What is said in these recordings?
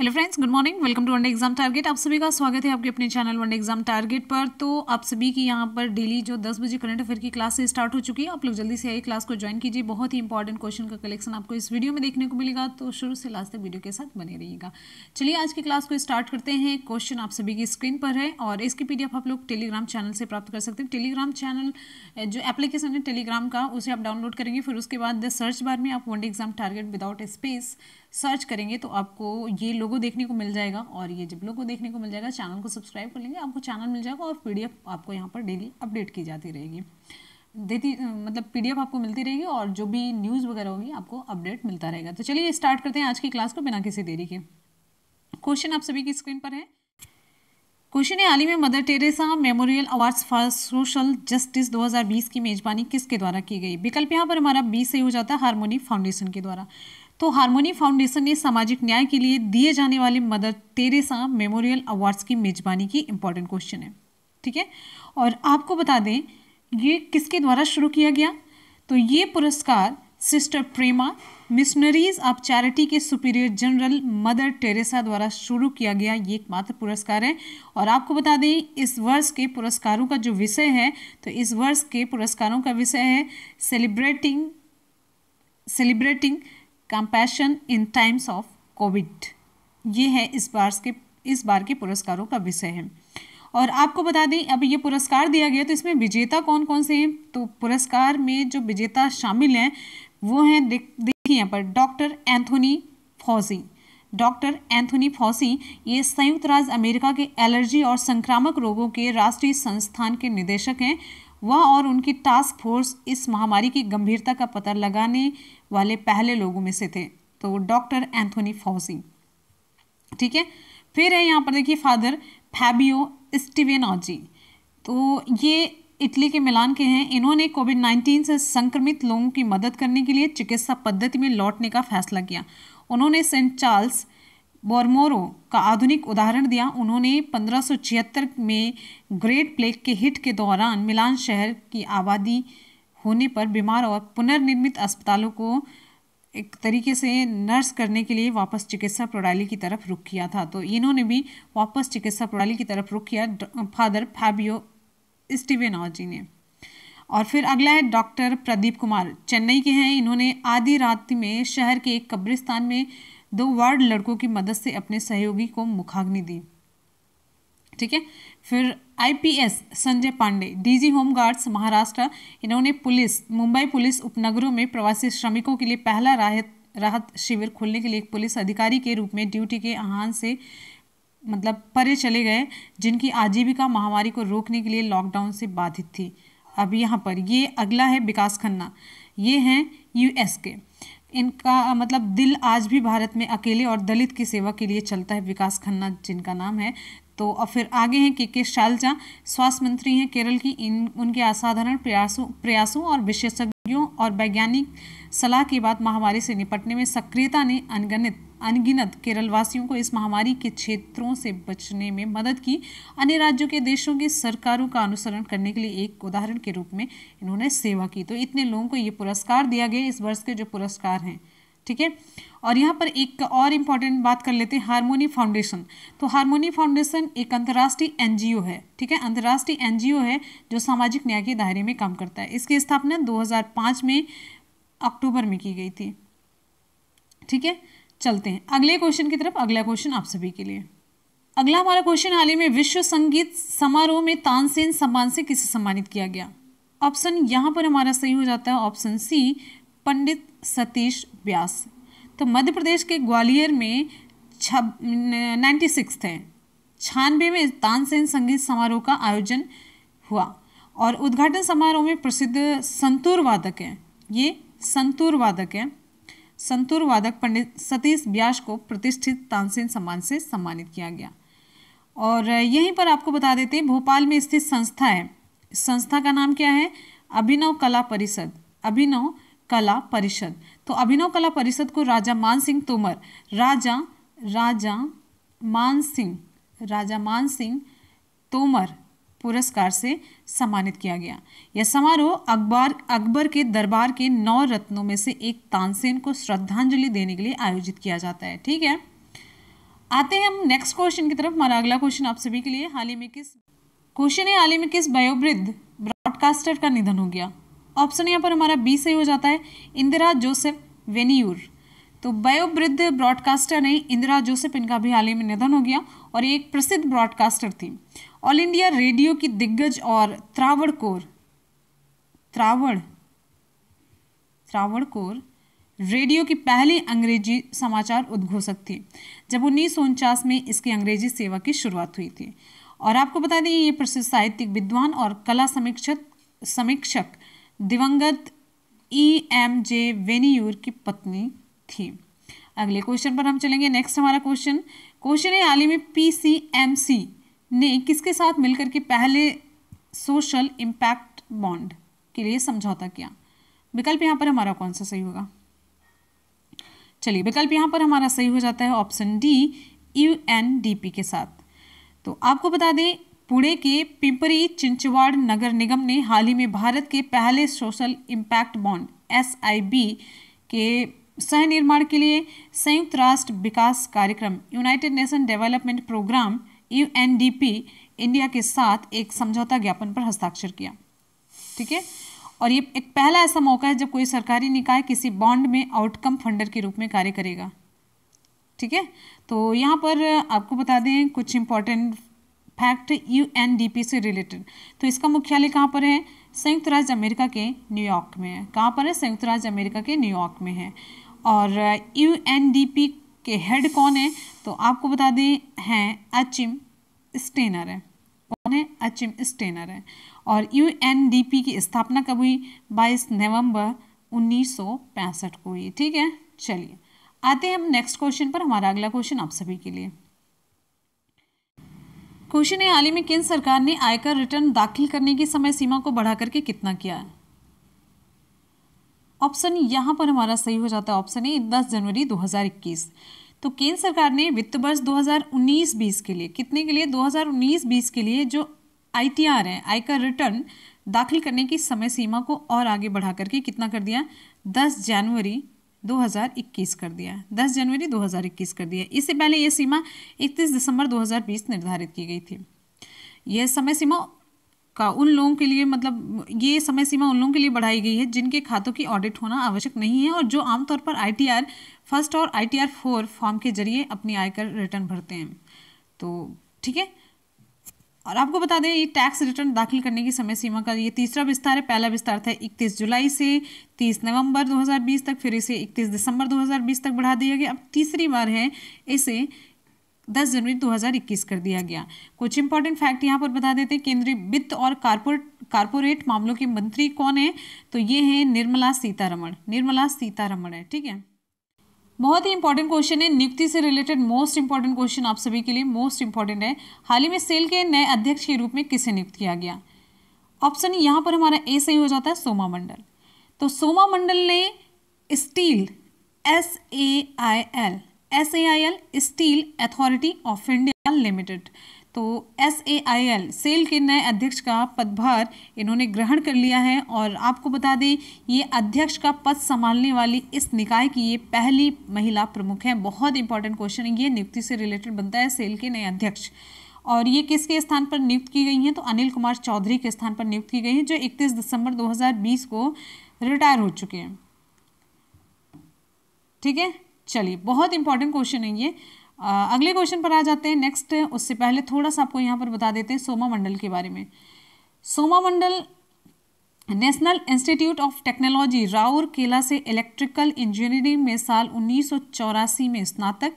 Hello friends, good morning. Welcome to one day exam target. आप सभी का स्वागत है आपके अपने चैनल वनडे एग्जाम टारगेट पर। तो आप सभी की यहाँ पर डेली जो 10 बजे करंट अफेयर की क्लास से स्टार्ट हो चुकी है। आप लोग जल्दी से आइए, क्लास को ज्वाइन कीजिए। बहुत ही इंपॉर्टेंट क्वेश्चन का कलेक्शन आपको इस वीडियो में देखने को मिलेगा, तो शुरू से लास्ट तक वीडियो के साथ बने रहिएगा। चलिए आज की क्लास को स्टार्ट करते हैं। क्वेश्चन आप सभी की स्क्रीन पर है और इसकी PDF आप लोग टेलीग्राम चैनल से प्राप्त कर सकते हैं। टेलीग्राम चैनल जो एप्लीकेशन है टेलीग्राम का, उसे आप डाउनलोड करेंगे। फिर उसके बाद सर्च बार में आप one day exam target without space search करेंगे तो आपको ये लोगो देखने को मिल जाएगा। और ये जब लोगो देखने को मिल जाएगा, चैनल को सब्सक्राइब कर लेंगे, आपको चैनल मिल जाएगा और PDF आपको यहाँ पर डेली अपडेट की जाती रहेगी। मतलब PDF आपको मिलती रहेगी और जो भी न्यूज़ वगैरह होगी आपको अपडेट मिलता रहेगा। तो चलिए स्टार्ट करते हैं आज की क्लास को बिना किसी देरी के। क्वेश्चन आप सभी की स्क्रीन पर है। क्वेश्चन है, हाल ही में mother Teresa memorial awards for social justice 2020 की मेजबानी किसके द्वारा की गई? विकल्प यहाँ पर हमारा बी से हो जाता है, हार्मोनी फाउंडेशन के द्वारा। तो हार्मोनी फाउंडेशन ने सामाजिक न्याय के लिए दिए जाने वाले मदर टेरेसा मेमोरियल अवार्ड्स की मेजबानी की। इंपॉर्टेंट क्वेश्चन है, ठीक है। और आपको बता दें ये किसके द्वारा शुरू किया गया? तो ये पुरस्कार sister Prema missionaries of charity के सुपीरियर जनरल मदर टेरेसा द्वारा शुरू किया गया ये एकमात्र पुरस्कार है। और आपको बता दें इस वर्ष के पुरस्कारों का जो विषय है, तो इस वर्ष के पुरस्कारों का विषय है celebrating compassion in times of Covid. ये है इस बार के पुरस्कारों का विषय है। और आपको बता दें अब ये पुरस्कार दिया गया तो इसमें विजेता कौन कौन से हैं? तो पुरस्कार में जो विजेता शामिल हैं वो हैं, देखिए यहाँ पर doctor Anthony Fauci. Doctor Anthony Fauci ये संयुक्त राज्य अमेरिका के एलर्जी और संक्रामक रोगों के राष्ट्रीय संस्थान के निदेशक हैं। वह और उनकी टास्क फोर्स इस महामारी की गंभीरता का पता लगाने वाले पहले लोगों में से थे। तो डॉक्टर एंथोनी फॉसी, ठीक है। फिर है यहाँ पर देखिए फादर फैबियो स्टीवेनाजी। तो ये इटली के मिलान के हैं। इन्होंने कोविड-19 से संक्रमित लोगों की मदद करने के लिए चिकित्सा पद्धति में लौटने का फैसला किया। उन्होंने सेंट चार्ल्स बोरमोरो का आधुनिक उदाहरण दिया। उन्होंने 1576 में ग्रेट प्लेग के हिट के दौरान मिलान शहर की आबादी होने पर बीमार और पुनर्निर्मित अस्पतालों को एक तरीके से नर्स करने के लिए वापस चिकित्सा प्रणाली की तरफ रुख किया था। तो इन्होंने भी वापस चिकित्सा प्रणाली की तरफ रुख किया, फादर फैबियो स्टीवेनाजी ने। और फिर अगला है डॉक्टर प्रदीप कुमार, चेन्नई के हैं। इन्होंने आधी रात में शहर के एक कब्रिस्तान में 2 वार्ड लड़कों की मदद से अपने सहयोगी को मुखाग्नि दी, ठीक है। फिर IPS Sanjay Pandey, DG home guards Maharashtra. इन्होंने मुंबई पुलिस उपनगरों में प्रवासी श्रमिकों के लिए पहला राहत शिविर खोलने के लिए एक पुलिस अधिकारी के रूप में ड्यूटी के आह्वान से मतलब परे चले गए, जिनकी आजीविका महामारी को रोकने के लिए लॉकडाउन से बाधित थी। अब यहाँ पर ये अगला है विकास खन्ना, ये हैं US के। इनका मतलब दिल आज भी भारत में अकेले और दलित की सेवा के लिए चलता है, विकास खन्ना जिनका नाम है। तो और फिर आगे हैं KK शैलजा, स्वास्थ्य मंत्री हैं केरल की। उनके असाधारण प्रयासों और विशेषज्ञों और वैज्ञानिक सलाह के बाद महामारी से निपटने में सक्रियता ने अनगिनत केरलवासियों को इस महामारी के क्षेत्रों से बचने में मदद की। अन्य राज्यों के देशों की सरकारों का अनुसरण करने के लिए एक उदाहरण के रूप में इन्होंने सेवा की। तो इतने लोगों को ये पुरस्कार दिया गया इस वर्ष के जो पुरस्कार हैं, ठीक है। और यहाँ पर एक और इम्पॉर्टेंट बात कर लेते हैं, हार्मोनी फाउंडेशन। तो हार्मोनी फाउंडेशन एक अंतर्राष्ट्रीय NGO है, ठीक है। अंतर्राष्ट्रीय NGO है जो सामाजिक न्याय के दायरे में काम करता है। इसकी स्थापना 2005 में अक्टूबर में की गई थी, ठीक है। चलते हैं अगले क्वेश्चन की तरफ। अगला क्वेश्चन आप सभी के लिए। अगला हमारा क्वेश्चन, हाल ही में विश्व संगीत समारोह में तानसेन सम्मान से किसे सम्मानित किया गया? ऑप्शन यहाँ पर हमारा सही हो जाता है ऑप्शन C, पंडित सतीश व्यास। तो मध्य प्रदेश के ग्वालियर में 96वें तानसेन संगीत समारोह का आयोजन हुआ और उद्घाटन समारोह में प्रसिद्ध संतूर वादक हैं, ये संतूर वादक पंडित सतीश व्यास को प्रतिष्ठित तानसेन सम्मान से सम्मानित किया गया। और यहीं पर आपको बता देते हैं भोपाल में स्थित संस्था है, संस्था का नाम क्या है? अभिनव कला परिषद। तो अभिनव कला परिषद को राजा मान सिंह तोमर पुरस्कार से सम्मानित किया गया। यह समारोह अकबर के दरबार के 9 रत्नों में से एक तानसेन को श्रद्धांजलि देने के लिए आयोजित किया जाता है, ठीक है। आते हैं हम नेक्स्ट क्वेश्चन की तरफ। हमारा अगला क्वेश्चन आप सभी के लिए, हाल ही में किस वयोवृद्ध ब्रॉडकास्टर का निधन हो गया? ऑप्शन यहाँ पर हमारा बी सही हो जाता है, इंदिरा जोसेफ वेनियूर। तो वयोवृद्ध ब्रॉडकास्टर है इंदिरा जोसेफ, इनका भी हाल ही में निधन हो गया और ये एक प्रसिद्ध ब्रॉडकास्टर थी। ऑल इंडिया रेडियो की दिग्गज और त्रावणकोर रेडियो की पहली अंग्रेजी समाचार उद्घोषक थी जब 1949 में इसकी अंग्रेजी सेवा की शुरुआत हुई थी। और आपको बता दें ये प्रसिद्ध साहित्यिक विद्वान और कला समीक्षक दिवंगत EMJ वेनियूर की पत्नी थी। अगले क्वेश्चन पर हम चलेंगे। नेक्स्ट हमारा क्वेश्चन है, हाल ही में PCMC ने किसके साथ मिलकर के पहले सोशल इम्पैक्ट बॉन्ड के लिए समझौता किया? विकल्प यहाँ पर हमारा कौन सा सही होगा? चलिए, विकल्प यहाँ पर हमारा सही हो जाता है ऑप्शन डी, UNDP के साथ। तो आपको बता दें पुणे के पिंपरी चिंचवाड़ नगर निगम ने हाल ही में भारत के पहले सोशल इम्पैक्ट बॉन्ड SIB के सह निर्माण के लिए संयुक्त राष्ट्र विकास कार्यक्रम United Nation Development Programme UNDP India के साथ एक समझौता ज्ञापन पर हस्ताक्षर किया। ठीक है, और ये एक पहला ऐसा मौका है जब कोई सरकारी निकाय किसी बॉन्ड में आउटकम फंडर के रूप में कार्य करेगा। ठीक है, तो यहाँ पर आपको बता दें कुछ इंपॉर्टेंट फैक्ट UNDP से रिलेटेड। तो इसका मुख्यालय कहाँ पर है? संयुक्त राज्य अमेरिका के न्यूयॉर्क में है। कहाँ पर है? संयुक्त राज्य अमेरिका के न्यूयॉर्क में है। और UNDP के हेड कौन है? तो आपको बता दें हैं अचिम स्टेनर है। कौन है? अचिम स्टेनर है। और UNDP की स्थापना कब हुई? 22 नवंबर 1965 को हुई। ठीक है, चलिए आते हैं हम नेक्स्ट क्वेश्चन पर। हमारा अगला क्वेश्चन आप सभी के लिए क्वेश्चन है, हाल ही में केंद्र सरकार ने आयकर रिटर्न दाखिल करने की समय सीमा को बढ़ा करके कितना किया है? ऑप्शन यहाँ पर हमारा सही हो जाता है ऑप्शन ए, 10 जनवरी 2021। तो केंद्र सरकार ने वित्त वर्ष 2019-20 के लिए, कितने के लिए? 2019-20 के लिए जो ITR है, आयकर रिटर्न दाखिल करने की समय सीमा को और आगे बढ़ा करके कितना कर दिया? 10 जनवरी 2021 कर दिया। 10 जनवरी 2021 कर दिया। इससे पहले यह सीमा 31 दिसंबर 2020 निर्धारित की गई थी। यह समय सीमा का उन लोगों के लिए, मतलब ये समय सीमा उन लोगों के लिए बढ़ाई गई है जिनके खातों की ऑडिट होना आवश्यक नहीं है और जो आमतौर पर ITR फर्स्ट और ITR 4 फॉर्म के जरिए अपनी आयकर रिटर्न भरते हैं। तो ठीक है, और आपको बता दें ये टैक्स रिटर्न दाखिल करने की समय सीमा का ये तीसरा विस्तार है। पहला विस्तार था 31 जुलाई से 30 नवंबर 2020 तक, फिर इसे 31 दिसंबर 2020 तक बढ़ा दिया गया। अब तीसरी बार है इसे 10 जनवरी 2021 कर दिया गया। कुछ इंपॉर्टेंट फैक्ट यहाँ पर बता देते हैं। केंद्रीय वित्त और कारपोरेट मामलों के मंत्री कौन है? तो ये है निर्मला सीतारमण है। ठीक है, बहुत ही इंपॉर्टेंट क्वेश्चन है, नियुक्ति से रिलेटेड मोस्ट इंपॉर्टेंट क्वेश्चन आप सभी के लिए मोस्ट इंपॉर्टेंट है। हाल ही में सेल के नए अध्यक्ष के रूप में किसे नियुक्त किया गया? ऑप्शन यहाँ पर हमारा ए सही हो जाता है, सोमा मंडल। तो सोमा मंडल ने steel SAIL steel authority of India limited, तो SAIL सेल के नए अध्यक्ष का पदभार इन्होंने ग्रहण कर लिया है। और आपको बता दें ये अध्यक्ष का पद संभालने वाली इस निकाय की ये पहली महिला प्रमुख है। बहुत इंपॉर्टेंट क्वेश्चन है ये, नियुक्ति से रिलेटेड बनता है, सेल के नए अध्यक्ष। और ये किसके स्थान पर नियुक्त की गई हैं? तो अनिल कुमार चौधरी के स्थान पर नियुक्त की गई हैं, जो 31 दिसंबर 2020 को रिटायर हो चुके हैं। ठीक है, चलिए बहुत इंपॉर्टेंट क्वेश्चन है ये। अगले क्वेश्चन पर आ जाते हैं नेक्स्ट। उससे पहले थोड़ा सा आपको यहाँ पर बता देते हैं सोमा मंडल के बारे में। Soma Mandal National Institute of Technology Rourkela से इलेक्ट्रिकल इंजीनियरिंग में साल 1984 में स्नातक,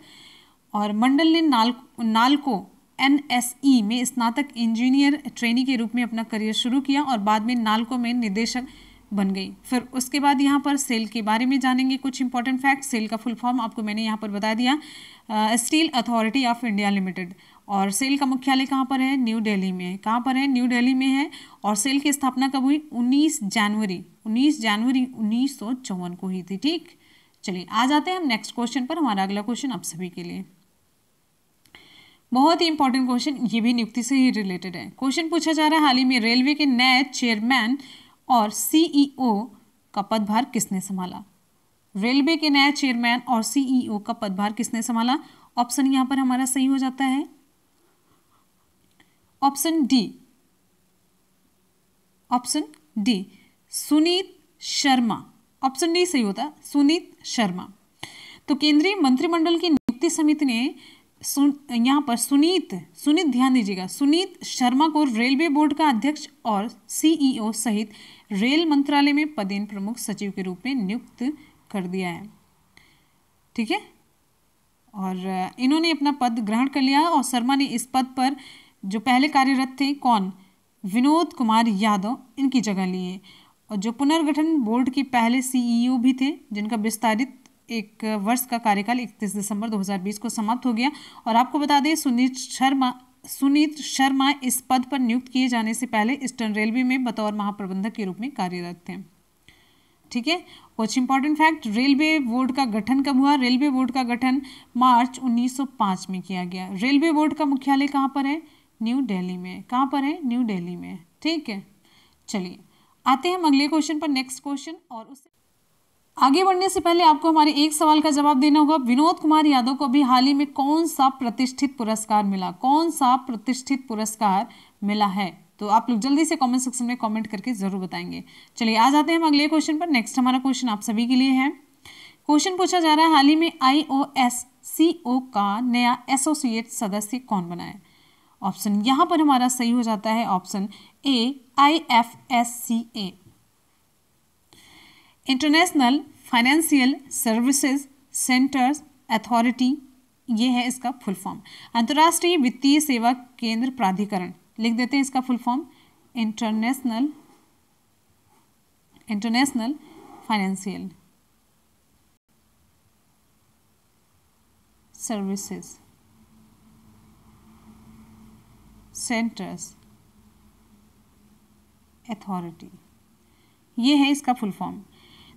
और मंडल ने नालको NSE में स्नातक इंजीनियर ट्रेनी के रूप में अपना करियर शुरू किया और बाद में नालको में निदेशक बन गई। फिर उसके बाद यहाँ पर सेल के बारे में जानेंगे कुछ इंपॉर्टेंट फैक्ट। सेल का फुल फॉर्म आपको मैंने यहाँ पर बता दिया, steel authority of India limited. और सेल का मुख्यालय कहाँ पर है? न्यू दिल्ली में। कहाँ पर है? न्यू दिल्ली में है। और सेल की स्थापना कब हुई? 19 जनवरी 1954 को हुई थी। ठीक, चलिए आ जाते हैं हम नेक्स्ट क्वेश्चन पर। हमारा अगला क्वेश्चन आप सभी के लिए बहुत ही इंपॉर्टेंट क्वेश्चन, ये भी नियुक्ति से ही रिलेटेड है। क्वेश्चन पूछा जा रहा है, हाल ही में रेलवे के नए चेयरमैन और CEO का पदभार किसने संभाला? रेलवे के नए चेयरमैन और CEO का पदभार किसने संभाला? ऑप्शन यहाँ पर हमारा सही हो जाता है option D, option D Sunit Sharma, option D सही होता, सुनीत शर्मा। तो केंद्रीय मंत्रिमंडल की नियुक्ति समिति ने यहाँ पर सुनीत ध्यान दीजिएगा, सुनीत शर्मा को रेलवे बोर्ड का अध्यक्ष और सीईओ सहित रेल मंत्रालय में पदेन प्रमुख सचिव के रूप में नियुक्त कर दिया है। ठीक है, और इन्होंने अपना पद ग्रहण कर लिया और शर्मा ने इस पद पर जो पहले कार्यरत थे कौन, विनोद कुमार यादव, इनकी जगह लिए। और जो पुनर्गठन बोर्ड के पहले सीईओ भी थे जिनका विस्तारित 1 वर्ष का कार्यकाल 31 दिसंबर 2020 को समाप्त हो गया। और आपको बता दें सुनीत शर्मा इस पद पर नियुक्त किए जाने से पहले ईस्टर्न रेलवे में बतौर महाप्रबंधक के रूप में कार्यरत थे। ठीक है, कुछ इंपॉर्टेंट फैक्ट, रेलवे बोर्ड का गठन कब हुआ? रेलवे बोर्ड का गठन मार्च 1905 में किया गया। रेलवे बोर्ड का मुख्यालय कहाँ पर है? न्यू दिल्ली में। कहाँ पर है? न्यू दिल्ली में। ठीक है, चलिए आते हैं हम अगले क्वेश्चन पर, नेक्स्ट क्वेश्चन। और उससे आगे बढ़ने से पहले आपको हमारे एक सवाल का जवाब देना होगा। विनोद कुमार यादव को अभी हाल ही में कौन सा प्रतिष्ठित पुरस्कार मिला? कौन सा प्रतिष्ठित पुरस्कार मिला है? तो आप लोग जल्दी से कमेंट सेक्शन में कमेंट करके जरूर बताएंगे। चलिए आ जाते हैं हम अगले क्वेश्चन पर। नेक्स्ट हमारा क्वेश्चन आप सभी के लिए है। क्वेश्चन पूछा जा रहा है, हाल ही में IOSCO का नया एसोसिएट सदस्य कौन बना है? ऑप्शन यहाँ पर हमारा सही हो जाता है option A, IFSCA, international financial services centres authority, ये है इसका फुल फॉर्म। अंतर्राष्ट्रीय वित्तीय सेवा केंद्र प्राधिकरण, लिख देते हैं इसका full form, international financial services centres authority, ये है इसका फुल फॉर्म।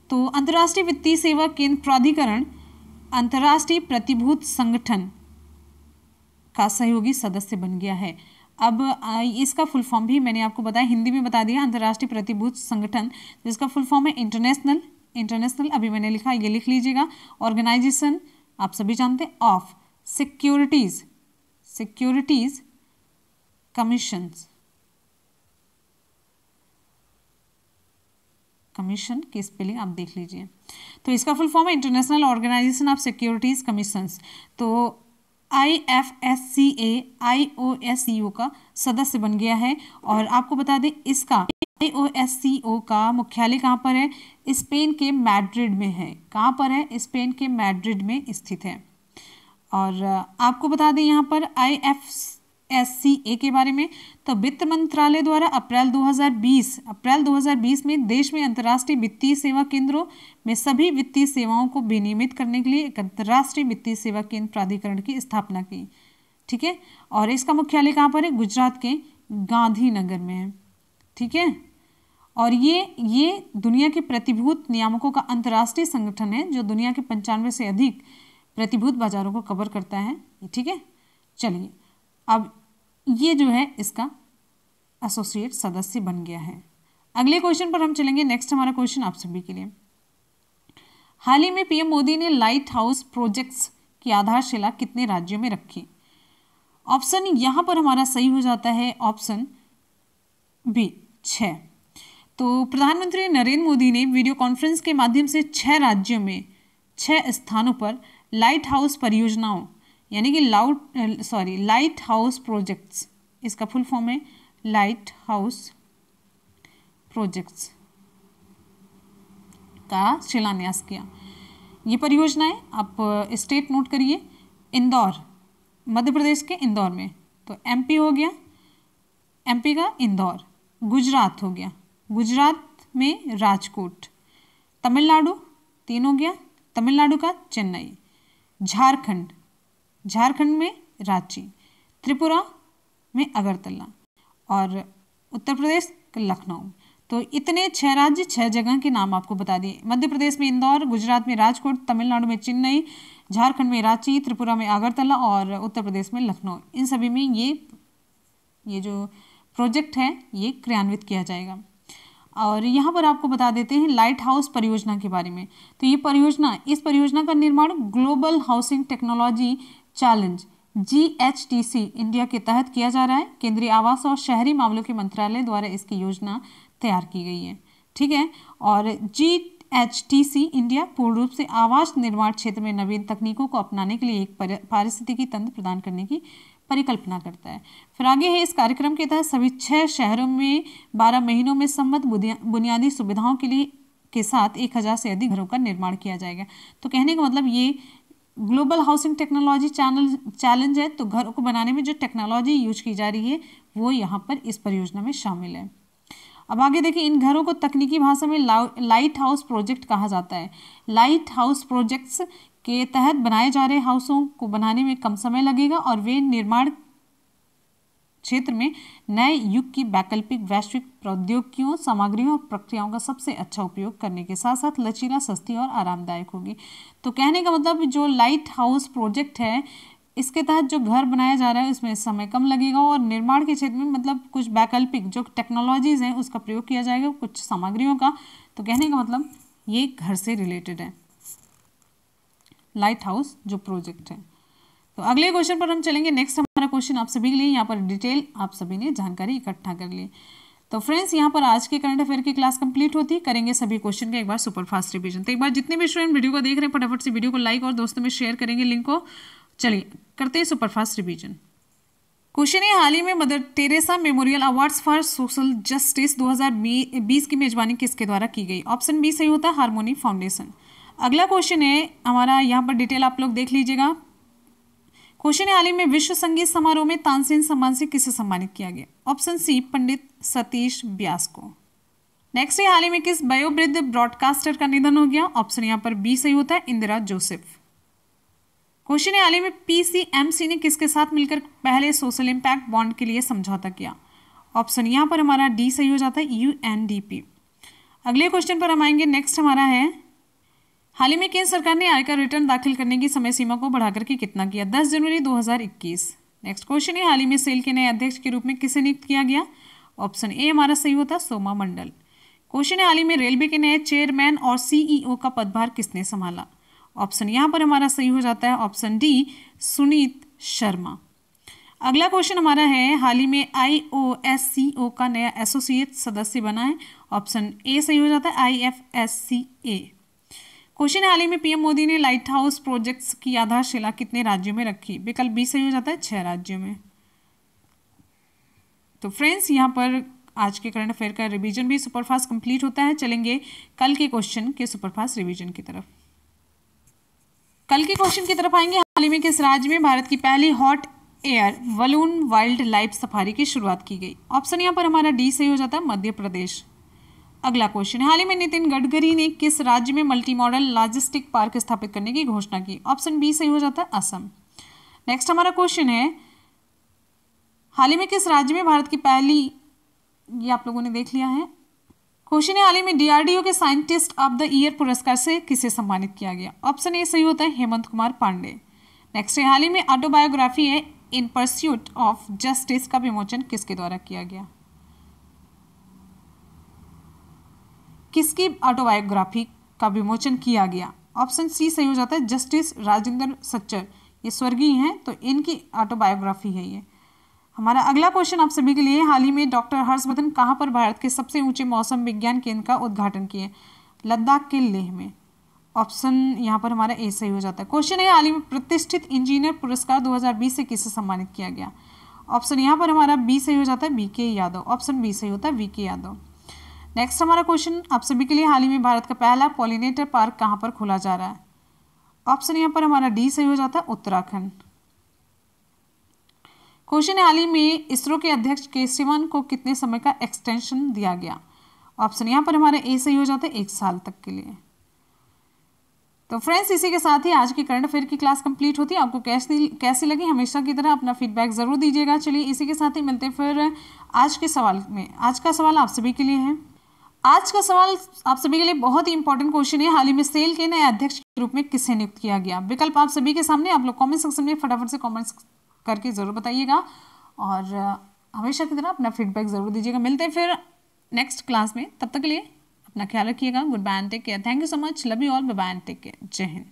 तो अंतर्राष्ट्रीय वित्तीय सेवा केंद्र प्राधिकरण अंतर्राष्ट्रीय प्रतिभूत संगठन का सहयोगी सदस्य बन गया है। अब इसका फुल फॉर्म भी मैंने आपको बताया, हिंदी में बता दिया, अंतर्राष्ट्रीय प्रतिभूत संगठन, जिसका फुल फॉर्म है इंटरनेशनल, अभी मैंने लिखा, ये लिख लीजिएगा। ऑर्गेनाइजेशन आप सभी जानते हैं, ऑफ सिक्योरिटीज कमीशन की स्पेलिंग आप देख लीजिए। तो इसका फुल फॉर्म है International Organization of Securities Commissions. तो IFSCA IOSCO का सदस्य बन गया है। और आपको बता दें इसका IOSCO का मुख्यालय कहाँ पर है? स्पेन के मैड्रिड में है। कहाँ पर है? स्पेन के मैड्रिड में स्थित है। और आपको बता दें यहाँ पर IFSCA के बारे में, तो वित्त मंत्रालय द्वारा अप्रैल 2020 में देश में अंतर्राष्ट्रीय वित्तीय सेवा केंद्रों में सभी वित्तीय सेवाओं को विनियमित करने के लिए एक अंतर्राष्ट्रीय वित्तीय सेवा केंद्र प्राधिकरण की स्थापना की। ठीक है, और इसका मुख्यालय कहाँ पर है? गुजरात के गांधीनगर में है। ठीक है, और ये दुनिया के प्रतिभूत नियामकों का अंतर्राष्ट्रीय संगठन है जो दुनिया के 95 से अधिक प्रतिभूत बाजारों को कवर करता है। ठीक है, चलिए अब ये जो है इसका एसोसिएट सदस्य बन गया है। अगले क्वेश्चन पर हम चलेंगे। नेक्स्ट हमारा क्वेश्चन आप सभी के लिए, हाल ही में PM मोदी ने लाइट हाउस प्रोजेक्ट्स की आधारशिला कितने राज्यों में रखी? ऑप्शन यहाँ पर हमारा सही हो जाता है ऑप्शन बी, 6। तो प्रधानमंत्री नरेंद्र मोदी ने वीडियो कॉन्फ्रेंस के माध्यम से 6 राज्यों में 6 स्थानों पर लाइट हाउस परियोजनाओं यानी कि लाइट हाउस प्रोजेक्ट्स, इसका फुल फॉर्म है लाइट हाउस प्रोजेक्ट्स का शिलान्यास किया। ये परियोजनाएं आप स्टेट नोट करिए, इंदौर, मध्य प्रदेश के इंदौर में, तो MP हो गया, MP का इंदौर, गुजरात हो गया, गुजरात में राजकोट, तमिलनाडु 3 हो गया, तमिलनाडु का चेन्नई, झारखंड में रांची, त्रिपुरा में अगरतला और उत्तर प्रदेश लखनऊ। तो इतने 6 राज्य 6 जगह के नाम आपको बता दिए। मध्य प्रदेश में इंदौर, गुजरात में राजकोट, तमिलनाडु में चेन्नई, झारखंड में रांची, त्रिपुरा में अगरतला और उत्तर प्रदेश में लखनऊ। इन सभी में ये जो प्रोजेक्ट है ये क्रियान्वित किया जाएगा। और यहाँ पर आपको बता देते हैं लाइट हाउस परियोजना के बारे में। तो इस परियोजना का निर्माण global housing technology challenge GHTC India के तहत किया जा रहा है। केंद्रीय आवास और शहरी मामलों के मंत्रालय द्वारा इसकी योजना तैयार की गई है, ठीक है। और GHTC इंडिया पूर्ण रूप से आवास निर्माण क्षेत्र में नवीन तकनीकों को अपनाने के लिए एक पारिस्थितिकी तंत्र प्रदान करने की परिकल्पना करता है। फिर आगे है, इस कार्यक्रम के तहत सभी 6 शहरों में 12 महीनों में सम्मत बुनियादी सुविधाओं के साथ 1000 से अधिक घरों का निर्माण किया जाएगा। तो कहने का मतलब ये ग्लोबल हाउसिंग टेक्नोलॉजी चैलेंज है, तो घरों को बनाने में जो टेक्नोलॉजी यूज की जा रही है वो यहाँ पर इस परियोजना में शामिल है। अब आगे देखिए, इन घरों को तकनीकी भाषा में लाइट हाउस प्रोजेक्ट कहा जाता है। लाइट हाउस प्रोजेक्ट्स के तहत बनाए जा रहे हाउसों को बनाने में कम समय लगेगा और वे निर्माण क्षेत्र में नए युग की वैकल्पिक वैश्विक प्रौद्योगिकियों, सामग्रियों और प्रक्रियाओं का सबसे अच्छा उपयोग करने के साथ साथ लचीला, सस्ती और आरामदायक होगी। तो कहने का मतलब जो लाइट हाउस प्रोजेक्ट है, इसके तहत जो घर बनाया जा रहा है उसमें समय कम लगेगा और निर्माण के क्षेत्र में मतलब कुछ वैकल्पिक जो टेक्नोलॉजीज हैं उसका प्रयोग किया जाएगा, कुछ सामग्रियों का। तो कहने का मतलब ये घर से रिलेटेड है लाइट हाउस जो प्रोजेक्ट है। तो अगले क्वेश्चन पर हम चलेंगे। नेक्स्ट हमारा क्वेश्चन आप सभी के लिए, यहाँ पर डिटेल आप सभी ने जानकारी इकट्ठा कर ली। तो फ्रेंड्स, यहाँ पर आज के करंट अफेयर की क्लास कंप्लीट होती है। करेंगे सभी क्वेश्चन का एक बार सुपरफास्ट रिवीजन। तो एक बार जितने भी स्टूडेंट वीडियो को देख रहे हैं फटाफट से वीडियो को लाइक और दोस्तों में शेयर करेंगे लिंक को। चलिए करते हैं सुपरफास्ट रिवीजन। क्वेश्चन है, हाल ही में mother Teresa memorial awards for social justice 2020 की मेजबानी किसके द्वारा की गई? ऑप्शन बी सही होता है, हार्मोनी फाउंडेशन। अगला क्वेश्चन है हमारा, यहाँ पर डिटेल आप लोग देख लीजिएगा। क्वेश्चन है, हाल ही में विश्व संगीत समारोह में तानसेन सम्मान से किसे सम्मानित किया गया? ऑप्शन सी, पंडित सतीश व्यास को। नेक्स्ट है, हाल ही में किस वयोवृद्ध ब्रॉडकास्टर का निधन हो गया? ऑप्शन यहाँ पर बी सही होता है, इंदिरा जोसेफ। क्वेश्चन है, हाल ही में PCMC ने किसके साथ मिलकर पहले सोशल इम्पैक्ट बॉन्ड के लिए समझौता किया? ऑप्शन यहाँ पर हमारा डी सही हो जाता है, UNDP। अगले क्वेश्चन पर हम आएंगे। नेक्स्ट हमारा है, हाल ही में केंद्र सरकार ने आयकर रिटर्न दाखिल करने की समय सीमा को बढ़ाकर के कितना किया? 10 जनवरी 2021। नेक्स्ट क्वेश्चन है, हाल ही में सेल के नए अध्यक्ष के रूप में किसे नियुक्त किया गया? ऑप्शन ए हमारा सही होता है, सोमा मंडल। क्वेश्चन है, हाल ही में रेलवे के नए चेयरमैन और CEO का पदभार किसने संभाला? ऑप्शन यहाँ पर हमारा सही हो जाता है, ऑप्शन डी, सुनीत शर्मा। अगला क्वेश्चन हमारा है, हाल ही में IOSCO का नया एसोसिएट सदस्य बना है। ऑप्शन ए सही हो जाता है, IFSCA। क्वेश्चन है, हाल ही में PM मोदी ने लाइट हाउस प्रोजेक्ट्स की आधारशिला कितने राज्यों में रखी? विकल्प बी सही हो जाता है, 6 राज्यों में। तो फ्रेंड्स, यहाँ पर आज के करंट अफेयर का रिवीजन भी सुपरफास्ट कंप्लीट होता है। चलेंगे कल के क्वेश्चन के सुपरफास्ट रिवीजन की तरफ। कल के क्वेश्चन की तरफ आएंगे। हाल ही में किस राज्य में भारत की पहली hot air balloon wild life safari की शुरुआत की गई? ऑप्शन यहाँ पर हमारा डी सही हो जाता है, मध्य प्रदेश। अगला क्वेश्चन, हाल ही में नितिन गडकरी ने किस राज्य में मल्टी मॉडल लॉजिस्टिक पार्क स्थापित करने की घोषणा की? ऑप्शन बी सही हो जाता है, असम। नेक्स्ट हमारा क्वेश्चन है, हाल ही में किस राज्य में भारत की पहली, ये आप लोगों ने देख लिया है। क्वेश्चन है, हाल ही में DRDO के साइंटिस्ट ऑफ द ईयर पुरस्कार से किसे सम्मानित किया गया? ऑप्शन ए सही होता है, हेमंत कुमार पांडे। नेक्स्ट है, हाल ही में ऑटोबायोग्राफी है इन परस्यूट ऑफ जस्टिस का विमोचन किसके द्वारा किया गया? किसकी ऑटोबायोग्राफी का विमोचन किया गया? ऑप्शन सी सही हो जाता है, जस्टिस राजेंद्र सच्चर। ये स्वर्गीय हैं, तो इनकी ऑटोबायोग्राफी है ये। हमारा अगला क्वेश्चन आप सभी के लिए, हाल ही में डॉक्टर हर्षवर्धन कहाँ पर भारत के सबसे ऊंचे मौसम विज्ञान केंद्र का उद्घाटन किए? लद्दाख के लेह में। ऑप्शन यहाँ पर हमारा ए सही हो जाता है। क्वेश्चन है, हाल ही में प्रतिष्ठित इंजीनियर पुरस्कार 2020 से किसे सम्मानित किया गया? ऑप्शन यहाँ पर हमारा बी सही हो जाता है, VK यादव। ऑप्शन बी सही होता है, VK यादव। नेक्स्ट हमारा क्वेश्चन आप सभी के लिए, हाल ही में भारत का पहला पॉलिनेटर पार्क कहाँ पर खोला जा रहा है? ऑप्शन यहाँ पर हमारा डी सही हो जाता है, उत्तराखंड। क्वेश्चन है, हाल ही में इसरो के अध्यक्ष के सिवन को कितने समय का एक्सटेंशन दिया गया? ऑप्शन यहाँ पर हमारा ए सही हो जाता है, 1 साल तक के लिए। तो फ्रेंड्स, इसी के साथ ही आज की करंट अफेयर की क्लास कंप्लीट होती है। आपको कैसी लगी हमेशा की तरह अपना फीडबैक जरूर दीजिएगा। चलिए इसी के साथ ही मिलते हैं फिर आज के सवाल में। आज का सवाल आप सभी के लिए है। आज का सवाल आप सभी के लिए बहुत ही इंपॉर्टेंट क्वेश्चन है, हाल ही में सेल के नए अध्यक्ष के रूप में किसे नियुक्त किया गया? विकल्प आप सभी के सामने, आप लोग कॉमेंट सेक्शन में फटाफट से कॉमेंट्स करके जरूर बताइएगा और हमेशा की तरह अपना फीडबैक जरूर दीजिएगा। मिलते हैं फिर नेक्स्ट क्लास में, तब तक के लिए अपना ख्याल रखिएगा। Goodbye and take care. Thank you so much. Love you all. Bye bye and take care. जय हिंद।